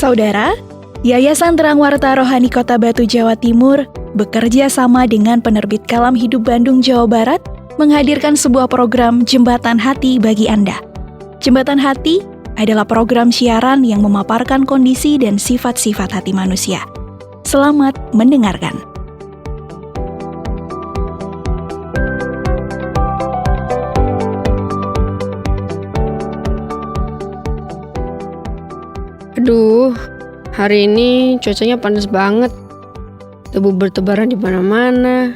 Saudara, Yayasan Terang Warta Rohani Kota Batu, Jawa Timur bekerja sama dengan penerbit Kalam Hidup Bandung, Jawa Barat menghadirkan sebuah program Jembatan Hati bagi Anda. Jembatan Hati adalah program siaran yang memaparkan kondisi dan sifat-sifat hati manusia. Selamat mendengarkan. Aduh, hari ini cuacanya panas banget. Debu bertebaran di mana-mana.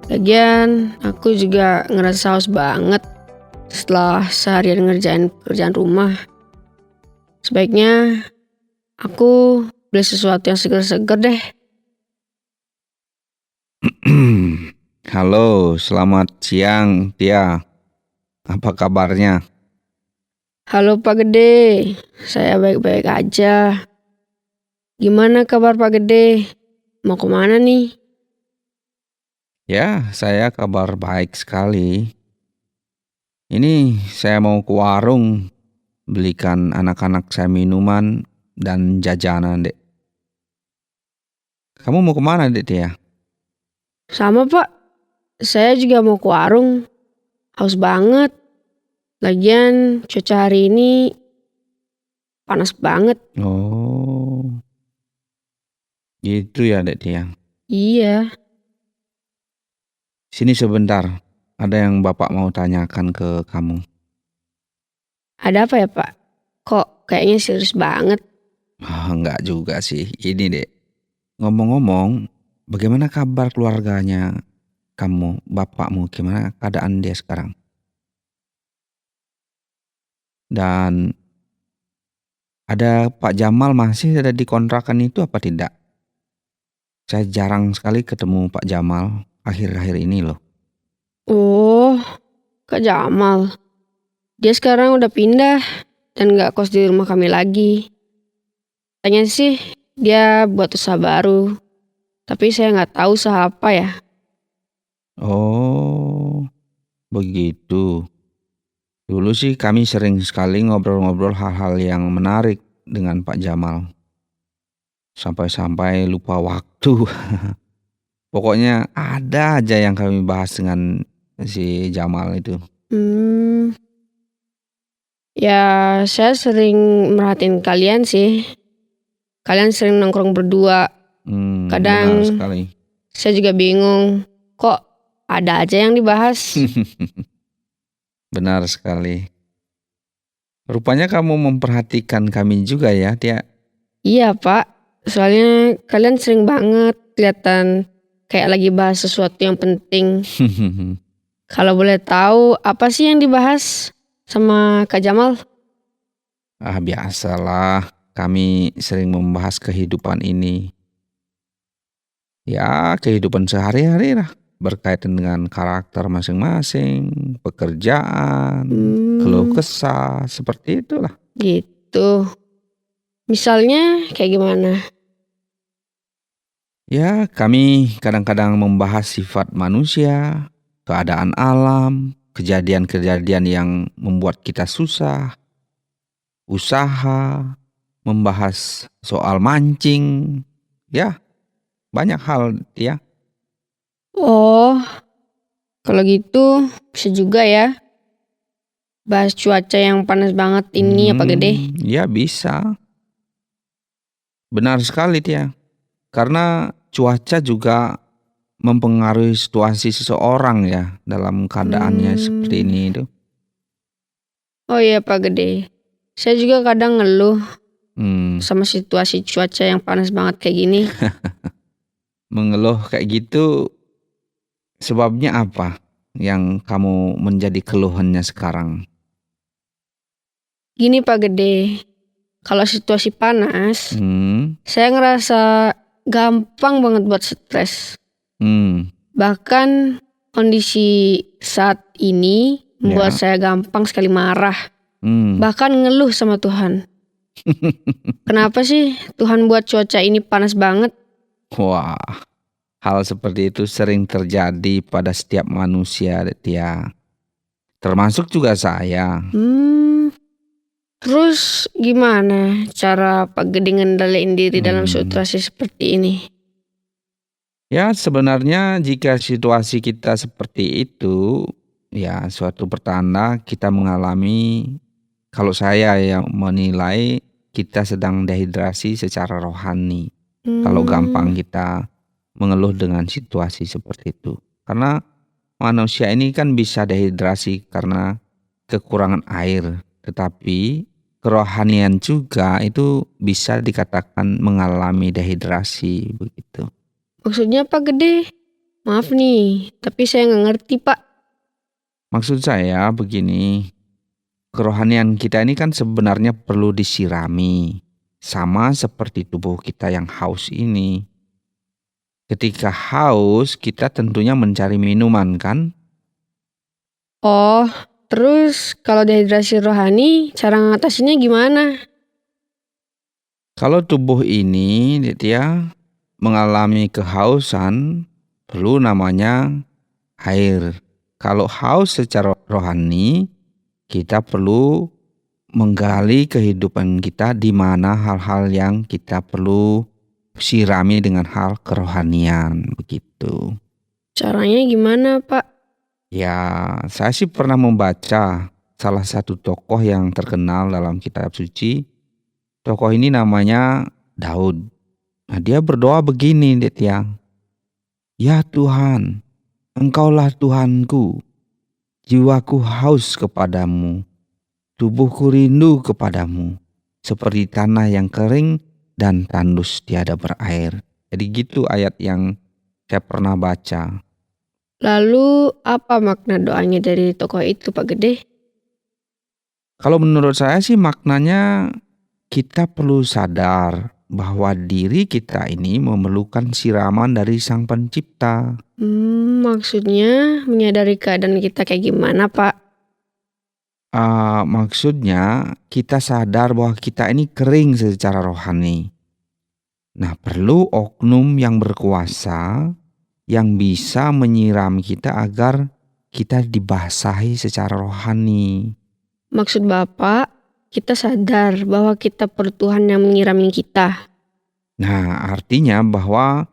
Lagian, aku juga ngerasa haus banget setelah seharian ngerjain pekerjaan rumah. Sebaiknya aku beli sesuatu yang seger-seger deh. Halo, selamat siang, Tia. Apa kabarnya? Halo Pak Gede, saya baik-baik aja. Gimana kabar Pak Gede? Mau kemana nih? Ya, saya kabar baik sekali. Ini saya mau ke warung, belikan anak-anak saya minuman dan jajanan, Dek. Kamu mau kemana, Dek, Tia? Sama Pak, saya juga mau ke warung. Haus banget. Lagian cuaca hari ini panas banget. Oh, gitu ya, Dek Tia. Iya, Sini sebentar, ada yang Bapak mau tanyakan ke kamu. ada apa ya Pak? Kok kayaknya serius banget? Enggak juga sih, ini Dek. Ngomong-ngomong, bagaimana kabar keluarganya kamu, bapakmu, gimana keadaan dia sekarang? Dan ada Pak Jamal masih ada di kontrakan itu apa tidak? Saya jarang sekali ketemu Pak Jamal akhir-akhir ini loh. Oh, Kak Jamal. Dia sekarang udah pindah dan gak kos di rumah kami lagi. Tanya sih dia buat usaha baru. Tapi saya gak tahu usaha apa ya. Oh, begitu. Dulu sih kami sering sekali ngobrol-ngobrol hal-hal yang menarik dengan Pak Jamal. Sampai-sampai lupa waktu. Pokoknya ada aja yang kami bahas dengan si Jamal itu. Ya saya sering merhatiin kalian sih. Kalian sering nongkrong berdua. Kadang Benar sekali. saya juga bingung. Kok ada aja yang dibahas? Benar sekali. Rupanya kamu memperhatikan kami juga ya, Tia. Iya Pak. Soalnya kalian sering banget kelihatan kayak lagi bahas sesuatu yang penting. Kalau boleh tahu apa sih yang dibahas sama Kak Jamal? Biasalah, kami sering membahas kehidupan ini. Ya, kehidupan sehari-hari lah. Berkaitan dengan karakter masing-masing, pekerjaan, keluh kesah, seperti itulah. Gitu. Misalnya kayak gimana? Ya, kami kadang-kadang membahas sifat manusia, keadaan alam, kejadian-kejadian yang membuat kita susah, usaha, membahas soal mancing, ya banyak hal ya. Oh, kalau gitu bisa juga ya. Bahas cuaca yang panas banget ini ya Pak Gede. Ya bisa, benar sekali Tia. Karena cuaca juga mempengaruhi situasi seseorang ya dalam keadaannya seperti ini itu. Oh iya Pak Gede. Saya juga kadang ngeluh sama situasi cuaca yang panas banget kayak gini. Mengeluh kayak gitu sebabnya apa yang kamu menjadi keluhannya sekarang? Gini Pak Gede. Kalau situasi panas, saya ngerasa gampang banget buat stres. Bahkan kondisi saat ini membuat saya gampang sekali marah. Bahkan ngeluh sama Tuhan. Kenapa sih Tuhan buat cuaca ini panas banget? Wah, hal seperti itu sering terjadi pada setiap manusia, Tia. Termasuk juga saya. Terus gimana cara Pak Gede ngendaliin diri dalam situasi seperti ini? Ya sebenarnya jika situasi kita seperti itu, ya suatu pertanda kita mengalami, kalau saya yang menilai kita sedang dehidrasi secara rohani. Kalau gampang kita mengeluh dengan situasi seperti itu. Karena manusia ini kan bisa dehidrasi karena kekurangan air. Tetapi kerohanian juga itu bisa dikatakan mengalami dehidrasi begitu. Maksudnya Pak Gede? Maaf nih, tapi saya nggak ngerti Pak. Maksud saya begini, kerohanian kita ini kan sebenarnya perlu disirami. Sama seperti tubuh kita yang haus ini. Ketika haus, kita tentunya mencari minuman kan? Oh, terus kalau dehidrasi rohani, cara ngatasinnya gimana? Kalau tubuh ini dia mengalami kehausan, perlu namanya air. Kalau haus secara rohani, kita perlu menggali kehidupan kita di mana hal-hal yang kita perlu sirami dengan hal kerohanian begitu. Caranya gimana Pak? Ya, saya sih pernah membaca salah satu tokoh yang terkenal dalam kitab suci. Tokoh ini namanya Daud. Nah, dia berdoa begini, Tiang. Ya Tuhan, Engkaulah Tuhanku. Jiwaku haus kepadamu. Tubuhku rindu kepadamu. Seperti tanah yang kering dan tandus tiada berair. Jadi gitu ayat yang saya pernah baca. Lalu apa makna doanya dari tokoh itu Pak Gede? Kalau menurut saya sih maknanya kita perlu sadar bahwa diri kita ini memerlukan siraman dari Sang Pencipta. Maksudnya menyadari keadaan kita kayak gimana Pak? Maksudnya kita sadar bahwa kita ini kering secara rohani. Nah, perlu oknum yang berkuasa yang bisa menyiram kita agar kita dibasahi secara rohani. Maksud Bapak, kita sadar bahwa kita perlu Tuhan yang menyirami kita. Nah, artinya bahwa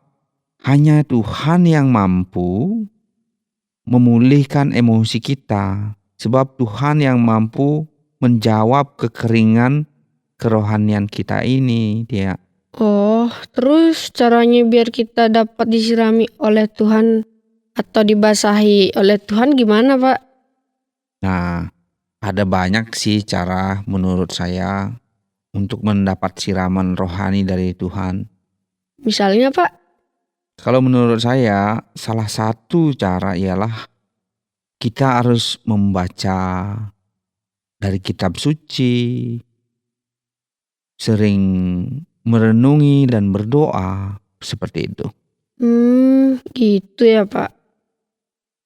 hanya Tuhan yang mampu memulihkan emosi kita. Sebab Tuhan yang mampu menjawab kekeringan kerohanian kita ini, dia. Oh, terus caranya biar kita dapat disirami oleh Tuhan atau dibasahi oleh Tuhan gimana Pak? Nah, ada banyak sih cara menurut saya untuk mendapat siraman rohani dari Tuhan. Misalnya Pak? Kalau menurut saya, salah satu cara ialah kita harus membaca dari kitab suci, sering merenungi dan berdoa, seperti itu. Gitu ya Pak.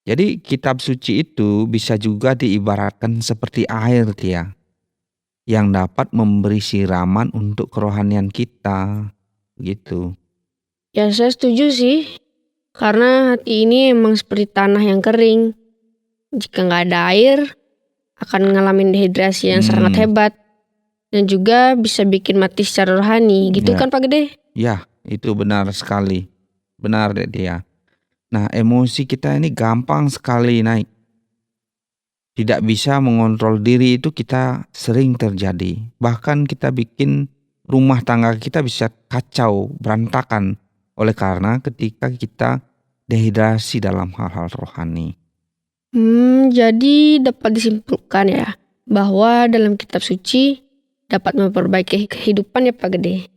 Jadi kitab suci itu bisa juga diibaratkan seperti air dia, yang dapat memberi siraman untuk kerohanian kita, gitu. Ya saya setuju sih, karena hati ini emang seperti tanah yang kering. Jika nggak ada air, akan ngalamin dehidrasi yang sangat hebat. Dan juga bisa bikin mati secara rohani, gitu kan Pak Gede? Ya, itu benar sekali. Benar dia. Nah, emosi kita ini gampang sekali naik. Tidak bisa mengontrol diri itu kita sering terjadi. Bahkan kita bikin rumah tangga kita bisa kacau, berantakan. Oleh karena ketika kita dehidrasi dalam hal-hal rohani. Jadi dapat disimpulkan ya, bahwa dalam kitab suci dapat memperbaiki kehidupan ya Pak Gede.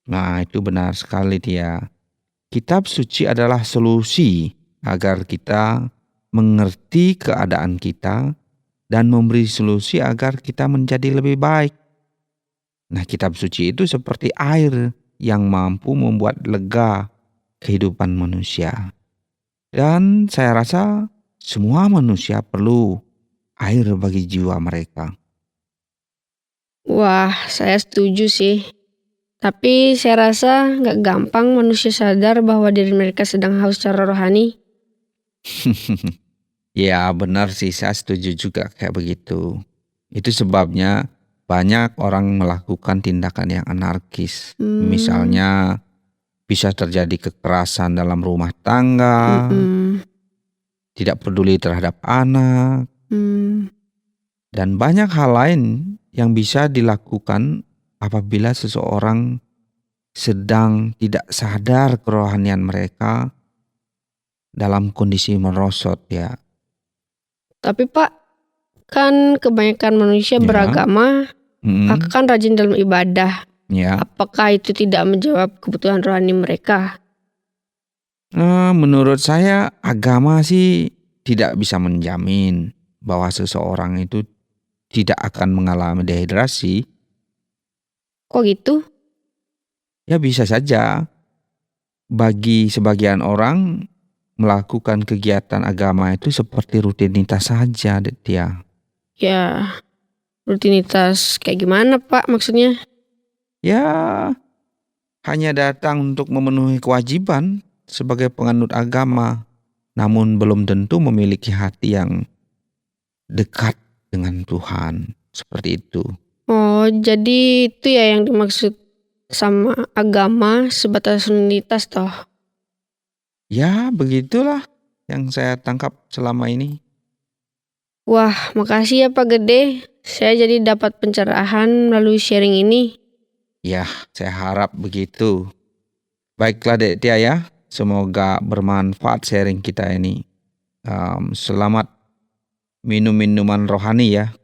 Nah, itu benar sekali dia. Kitab suci adalah solusi agar kita mengerti keadaan kita dan memberi solusi agar kita menjadi lebih baik. Nah, kitab suci itu seperti air yang mampu membuat lega kehidupan manusia. Dan saya rasa semua manusia perlu air bagi jiwa mereka. Wah, saya setuju sih. Tapi saya rasa gak gampang manusia sadar bahwa diri mereka sedang haus secara rohani. Ya benar sih, saya setuju juga kayak begitu. Itu sebabnya banyak orang melakukan tindakan yang anarkis. Misalnya bisa terjadi kekerasan dalam rumah tangga, tidak peduli terhadap anak, dan banyak hal lain yang bisa dilakukan apabila seseorang sedang tidak sadar kerohanian mereka dalam kondisi merosot ya. Tapi Pak, kan kebanyakan manusia beragama akan rajin dalam ibadah. Ya. Apakah itu tidak menjawab kebutuhan rohani mereka? Menurut saya agama sih tidak bisa menjamin bahwa seseorang itu tidak akan mengalami dehidrasi. Kok gitu? Ya bisa saja. Bagi sebagian orang melakukan kegiatan agama itu seperti rutinitas saja, Ditya. Ya, rutinitas kayak gimana Pak maksudnya? Ya, hanya datang untuk memenuhi kewajiban sebagai penganut agama, namun belum tentu memiliki hati yang dekat dengan Tuhan, seperti itu. Oh, jadi itu ya yang dimaksud sama agama sebatas rutinitas toh? Ya, begitulah yang saya tangkap selama ini. Wah, makasih ya Pak Gede. Saya jadi dapat pencerahan melalui sharing ini. Ya, saya harap begitu. Baiklah Dek Tia ya, semoga bermanfaat sharing kita ini. Selamat minum minuman rohani ya.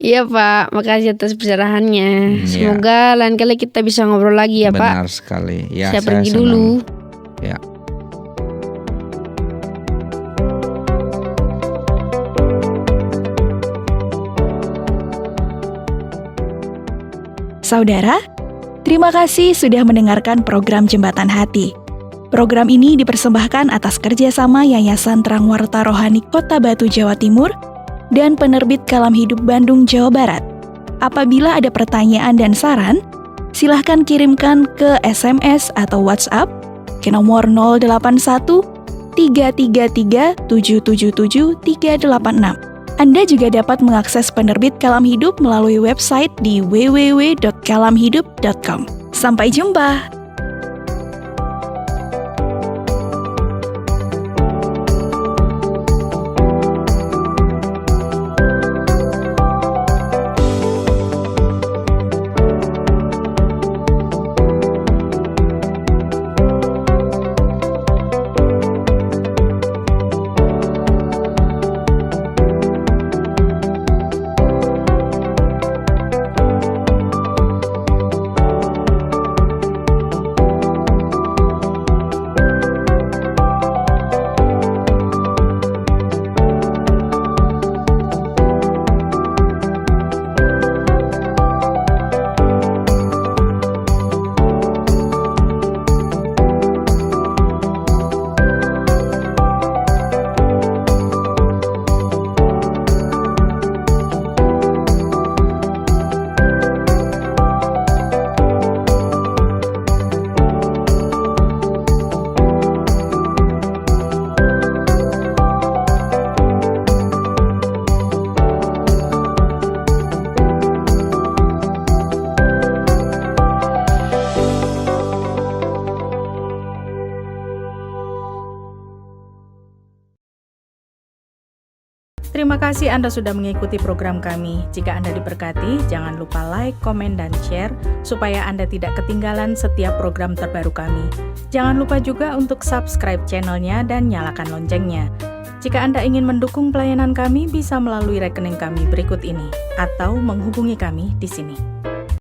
Iya Pak, makasih atas pencerahannya. Semoga lain kali kita bisa ngobrol lagi ya Pak. Benar sekali. Ya, saya pergi senang. dulu. Ya. Saudara, terima kasih sudah mendengarkan program Jembatan Hati. Program ini dipersembahkan atas kerjasama Yayasan Terang Warta Rohani Kota Batu, Jawa Timur, dan Penerbit Kalam Hidup Bandung, Jawa Barat. Apabila ada pertanyaan dan saran, silahkan kirimkan ke SMS atau WhatsApp ke nomor 081 333 777 386. Anda juga dapat mengakses Penerbit Kalam Hidup melalui website di www.kalamhidup.com. Sampai jumpa! Terima kasih Anda sudah mengikuti program kami. Jika Anda diberkati, jangan lupa like, komen, dan share supaya Anda tidak ketinggalan setiap program terbaru kami. Jangan lupa juga untuk subscribe channelnya dan nyalakan loncengnya. Jika Anda ingin mendukung pelayanan kami, bisa melalui rekening kami berikut ini atau menghubungi kami di sini.